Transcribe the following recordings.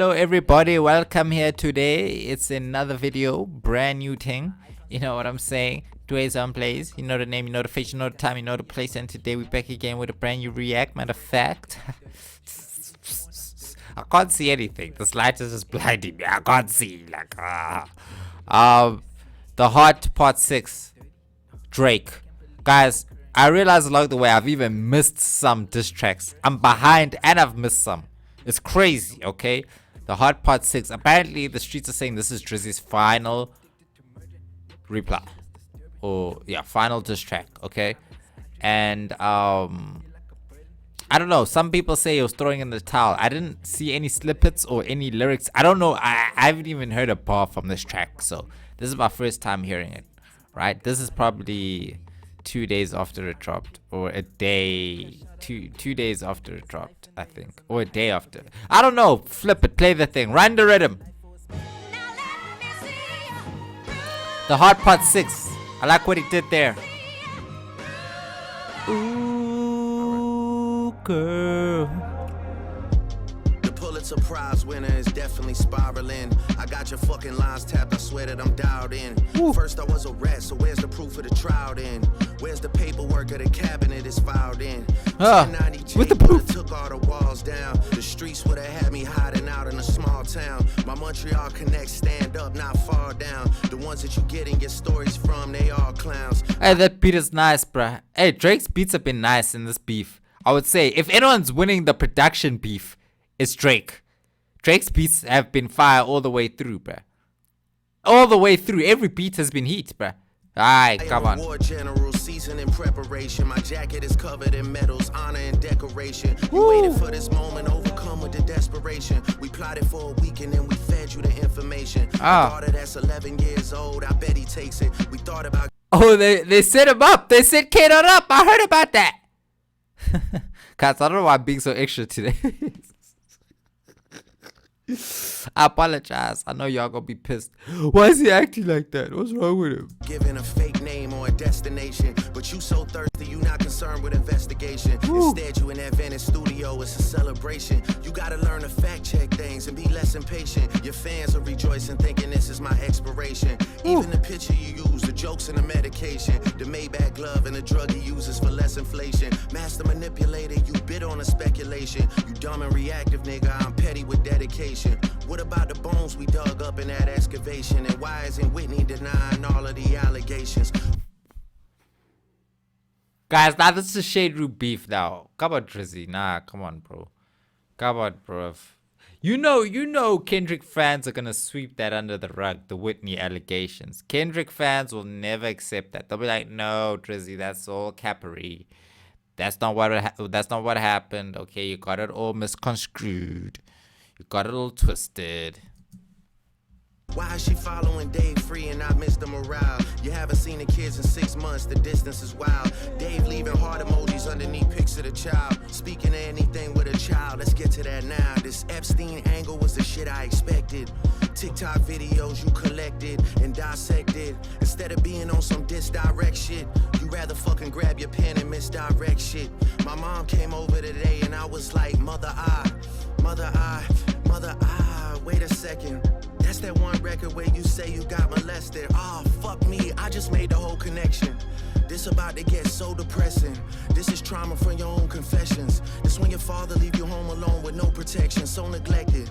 Hello everybody, welcome here today. It's another video, brand new thing. You know what I'm saying? Today's on plays. You know the name, you know the face, you know the time, you know the place. And today we're back again with a brand new react. Matter of fact, I can't see anything. This light is just blinding me. I can't see. The Hot Part 6, Drake. Guys, I realized along the way I've even missed some diss tracks. I'm behind and I've missed some. It's crazy, okay? The Hot Part 6. Apparently, the streets are saying this is Drizzy's final reply. Final diss track, okay? And, I don't know. Some people say he was throwing in the towel. I didn't see any snippets or any lyrics. I don't know. I haven't even heard a bar from this track. So, this is my first time hearing it, right? This is probably 2 days after it dropped, or a day, two days after it dropped, I think, or a day after. I don't know. Flip it, play the thing, run the rhythm. The Hot Part 6. I like what he did there. Ooh, girl. Pulitzer Prize winner is definitely spiraling. I got your fucking lines tapped, I swear that I'm dialed in. Ooh. First I was a rat, so where's the proof of the trial then? Where's the paperwork of the cabinet is filed in? With the proof. Took all the walls down. The streets would have had me hiding out in a small town. My Montreal connects stand up, not fall down. The ones that you getting your stories from, they all clowns. Hey, that beat is nice, bruh. Hey, Drake's beats have been nice in this beef. I would say, if anyone's winning the production beef, it's Drake. Drake's beats have been fire all the way through, bruh. All the way through. Every beat has been heat, bruh. Alright, come on. War general season in preparation. My jacket is covered in medals, honor and decoration. You waited for this moment, overcome with the desperation. We plotted for a week and then we fed you the information. Daughter that's 11 years old, I bet he takes it. We thought about. Oh, they set him up. They set Kate on up. I heard about that. Guys, I don't know why I'm being so extra today. I apologize. I know y'all gonna be pissed. Why is he acting like that? What's wrong with him? Giving a fake name or a destination, but you so thirsty, you not concerned with investigation. Instead, you in that Venice studio, it's a celebration. You gotta learn to fact check things and be less impatient. Your fans are rejoicing, thinking this is my expiration. Even the picture you use, the jokes and the medication, the Maybach glove and the drug he uses for less inflation. Master manipulator, you bid on a speculation. You dumb and reactive, nigga. I'm petty with dedication. What about the bones we dug up in that excavation? And why isn't Whitney denying all of the allegations? Guys, now this is Shade Root beef now. Come on, Drizzy. Nah, come on, bro. Come on, bro. You know Kendrick fans are gonna sweep that under the rug, the Whitney allegations. Kendrick fans will never accept that. They'll be like, no, Drizzy, that's all capery. That's not what happened. Okay, you got it all misconstrued. You got it all twisted. Why is she following Dave free and I miss the morale? You haven't seen the kids in 6 months, the distance is wild. Dave leaving heart emojis underneath pics of the child. Speaking of anything with a child, let's get to that now. This Epstein angle was the shit I expected. TikTok videos you collected and dissected. Instead of being on some disdirect shit, you rather fucking grab your pen and misdirect shit. My mom came over today and I was like, mother, wait a second. That's that one record where you say you got molested. Oh, fuck me, I just made the whole connection. This about to get so depressing. This is trauma from your own confessions. This when your father leave you home alone with no protection, so neglected.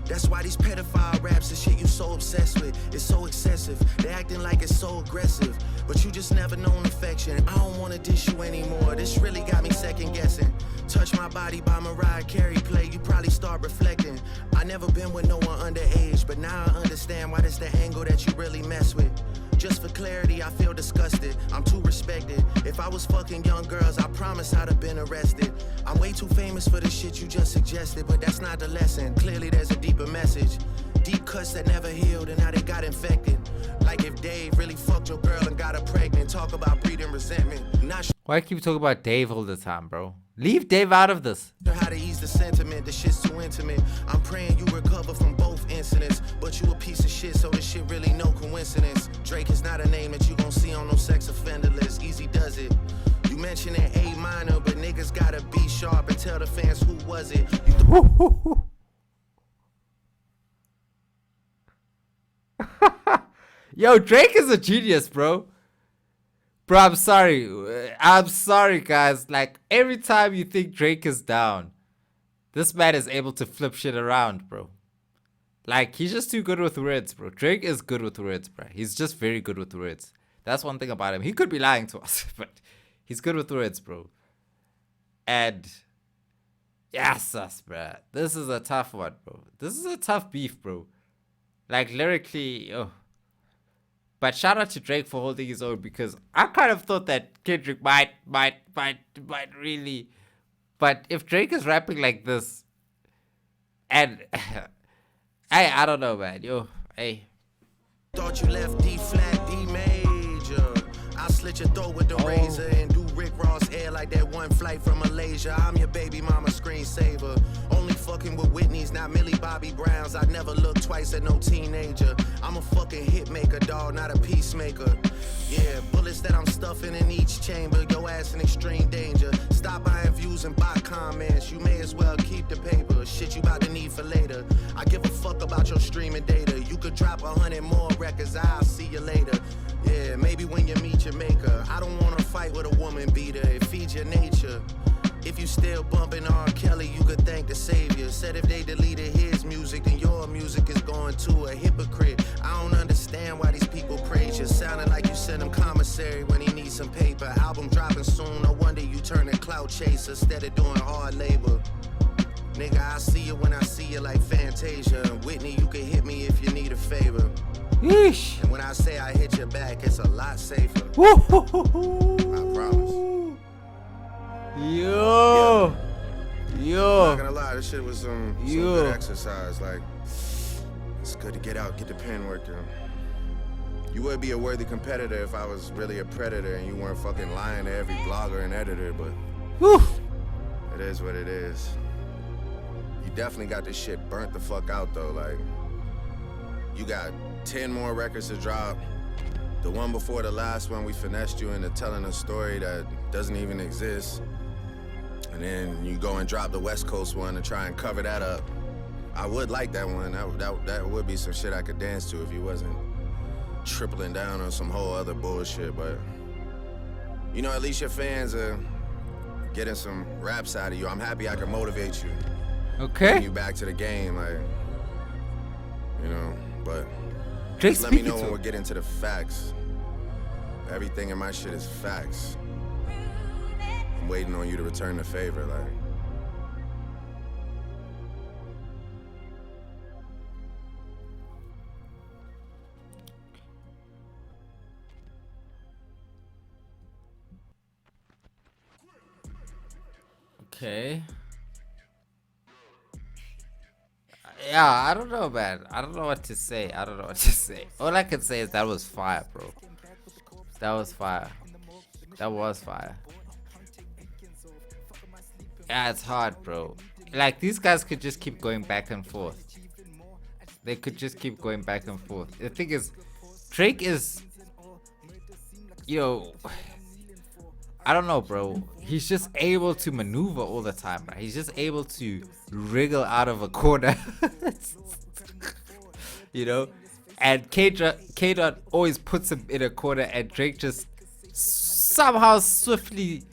That's why these pedophile raps and shit you so obsessed with is so excessive. They acting like it's so aggressive, but you just never known affection. I don't wanna dish you anymore. This really got me second guessing. Touch My Body by Mariah Carey play, you probably start reflecting. I never been with no one underage, but now I understand why this the angle that you really mess with. Just for clarity, I feel disgusted. I'm too respected. If I was fucking young girls, I promise I'd have been arrested. I'm way too famous for the shit you just suggested, but that's not the lesson. Clearly there's a deeper message. Deep cuts that never healed and how they got infected. Like if Dave really fucked your girl and got her pregnant. Talk about breeding resentment. Not sure why keep talking about Dave all the time, bro? Leave Dave out of this. How to ease the sentiment, the shit's too intimate. I'm praying you recover from both incidents, but you a piece of shit, so this shit really no coincidence. Drake is not a name that you gon' see on no sex offender list. Easy does it. You mentioned an A minor, but niggas gotta be sharp and tell the fans who was it. Yo, Drake is a genius, bro. Bro, I'm sorry. I'm sorry, guys. Like, every time you think Drake is down, this man is able to flip shit around, bro. Like, he's just too good with words, bro. Drake is good with words, bro. He's just very good with words. That's one thing about him. He could be lying to us, but he's good with words, bro. And yes, bro. This is a tough one, bro. This is a tough beef, bro. Like, lyrically, oh. But shout out to Drake for holding his own, because I kind of thought that Kendrick might really. But if Drake is rapping like this, and I don't know, man. Yo, hey. Thought you left D flat, D major. I'll slit your throat with the razor and do Rick Ross hair like that one flight from Malaysia. I'm your baby mama screensaver. Only fucking with Whitney's, not Millie Bobby Browns. I never look twice at no teenager. I'm a fucking hit maker, dog, not a peacemaker. Yeah, bullets that I'm stuffing in each chamber. Your ass in extreme danger. Stop buying views and buy comments. You may as well keep the paper. Shit you about to need for later. I give a fuck about your streaming data. You could drop 100 more records. I'll see you later. Yeah, maybe when you meet your maker. I don't wanna fight with a woman beater. It feeds your nature. If you still bumping R. Kelly, you could thank the savior. Said if they deleted his music, then your music is going to a hypocrite. I don't understand why these people praise you. Sounding like you sent him commissary when he needs some paper. Album dropping soon, no wonder you turn a clout chaser instead of doing hard labor. Nigga, I see you when I see you like Fantasia. Whitney, you can hit me if you need a favor. Yeesh. And when I say I hit your back, it's a lot safer. I promise. Yo. I'm Yo. not gonna lie, this shit was some good exercise. Like, it's good to get out, get the pen working. You would be a worthy competitor if I was really a predator and you weren't fucking lying to every blogger and editor, but it is what it is. You definitely got this shit burnt the fuck out though. Like, you got 10 more records to drop. The one before the last one, we finessed you into telling a story that doesn't even exist. And then you go and drop the West Coast one to try and cover that up. I would like that one. That would be some shit I could dance to if you wasn't tripling down on some whole other bullshit. But, you know, at least your fans are getting some raps out of you. I'm happy I can motivate you. Okay. Bring you back to the game, like, you know, but Drake's just let me know when we get into the facts. Everything in my shit is facts. I'm waiting on you to return the favor, like. Okay. Yeah, I don't know, man. I don't know what to say. All I can say is that was fire, bro. That was fire. Yeah, it's hard, bro. Like, these guys could just keep going back and forth. They could just keep going back and forth. The thing is, Drake is, I don't know, bro. He's just able to maneuver all the time, right? He's just able to wriggle out of a corner. And K-Dot always puts him in a corner, and Drake just somehow swiftly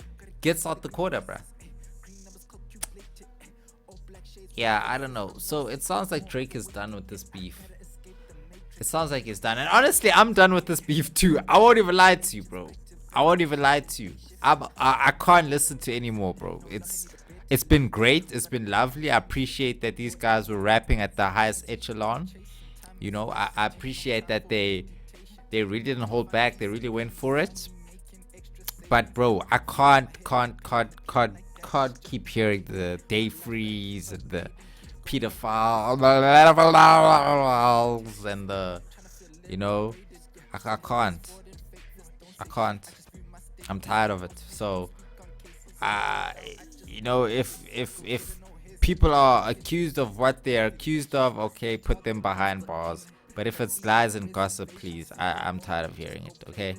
gets out the corner, bro. Yeah, I don't know. So it sounds like Drake is done with this beef. It sounds like he's done. And honestly, I'm done with this beef too. I won't even lie to you, bro. I can't listen to anymore, bro. It's been great. It's been lovely. I appreciate that these guys were rapping at the highest echelon. I appreciate that they really didn't hold back. They really went for it. But bro, I can't keep hearing the day freeze and the pedophiles and the I can't. I'm tired of it. So if people are accused of what they are accused of, okay, put them behind bars. But if it's lies and gossip, please, I'm tired of hearing it. Okay,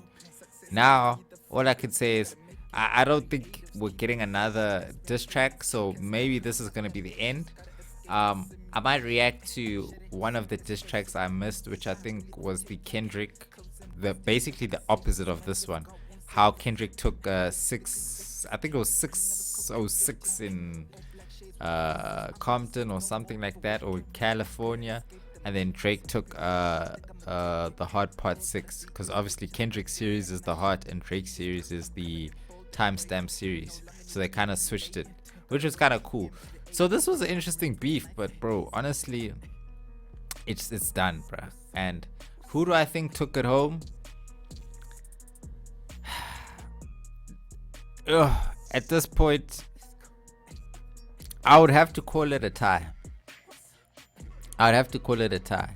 now all I can say is I don't think we're getting another diss track, so maybe this is gonna be the end. I might react to one of the diss tracks I missed, which I think was the Kendrick, basically the opposite of this one. How Kendrick took I think it was 606 in Compton or something like that, or California, and then Drake took the Hard Part 6, because obviously Kendrick's series is the Hard and Drake's series is the timestamp series, so they kind of switched it, which was kind of cool. So this was an interesting beef, but bro, honestly, it's done, bruh. And who do I think took it home? At this point, I would have to call it a tie. I'd have to call it a tie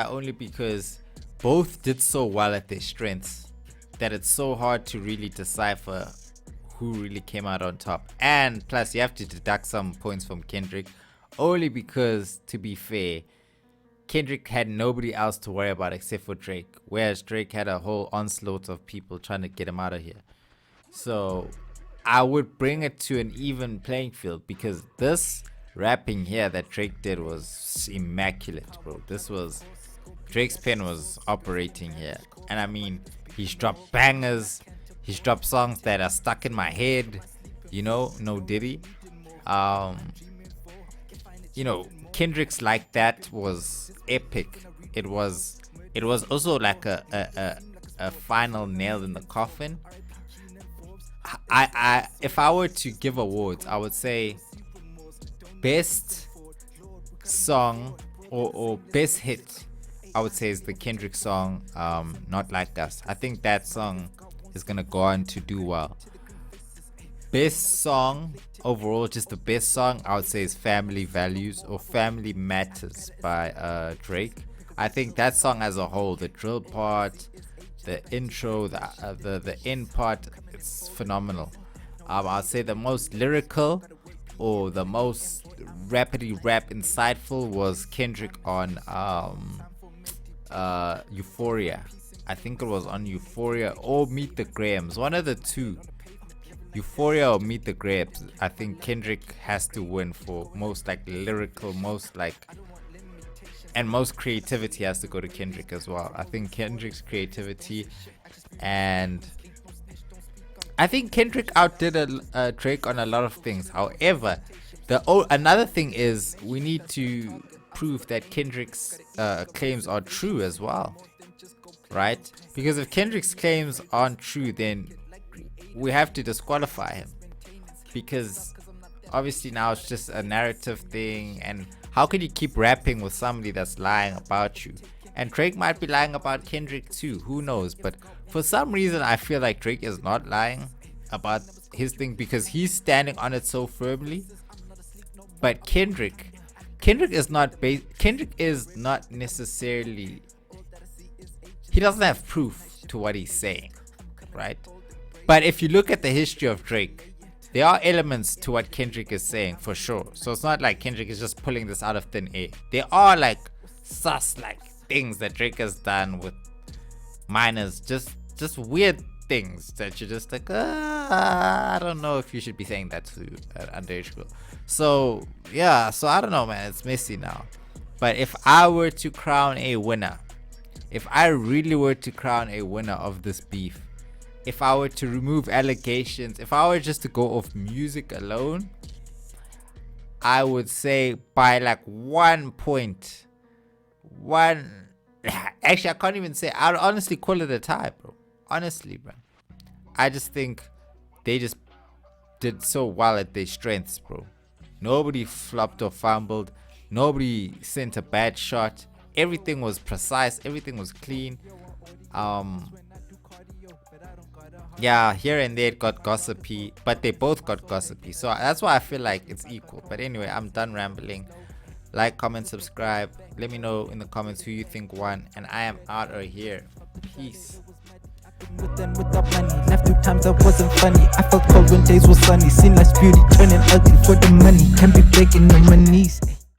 only because both did so well at their strengths that it's so hard to really decipher who really came out on top. And plus, you have to deduct some points from Kendrick, only because, to be fair, Kendrick had nobody else to worry about except for Drake, whereas Drake had a whole onslaught of people trying to get him out of here. So I would bring it to an even playing field, because this rapping here that Drake did was immaculate, bro. Drake's pen was operating here, and I mean, he's dropped bangers. He's dropped songs that are stuck in my head, no Diddy. Kendrick's Like That was epic. It was also like a final nail in the coffin. If I were to give awards, I would say best song or best hit, I would say, is the Kendrick song, Not Like Us. I think that song is gonna go on to do well. Best song overall, just the best song, I would say, is Family Values or Family Matters by Drake. I think that song as a whole, the drill part, the intro, the end part, it's phenomenal. I'd say the most lyrical or the most rapidly insightful was Kendrick on Euphoria. I think it was on Euphoria or Meet the Grahams, one of the two. Euphoria or Meet the Grahams. I think Kendrick has to win for most lyrical, most creativity has to go to Kendrick as well. I think Kendrick's creativity, and I think Kendrick outdid Drake on a lot of things. However, another thing is we need to prove that Kendrick's claims are true as well, right? Because if Kendrick's claims aren't true, then we have to disqualify him, because obviously now it's just a narrative thing, and how can you keep rapping with somebody that's lying about you? And Drake might be lying about Kendrick too, who knows? But for some reason I feel like Drake is not lying about his thing, because he's standing on it so firmly. But Kendrick is not necessarily, he doesn't have proof to what he's saying, right? But if you look at the history of Drake, there are elements to what Kendrick is saying for sure. So it's not like Kendrick is just pulling this out of thin air. There are sus things that Drake has done with minors, just weird things that you're just I don't know if you should be saying that to an underage girl. So yeah, so I don't know, man, it's messy now. But if I were to crown a winner, if I really were to crown a winner of this beef, if I were to remove allegations, if I were just to go off music alone, I would say by 1 point. Actually, I can't even say. I would honestly call it a tie, bro. Honestly, bro. I just think they just did so well at their strengths, bro. Nobody flopped or fumbled. Nobody sent a bad shot. Everything was precise. Everything was clean. Yeah, here and there it got gossipy, but they both got gossipy. So that's why I feel like it's equal. But anyway, I'm done rambling. Like, comment, subscribe. Let me know in the comments who you think won. And I am out of here. Peace. With and without money, left through times that wasn't funny. I felt cold when days were sunny, seen life's beauty turning ugly for the money. Can't be begging on my knees.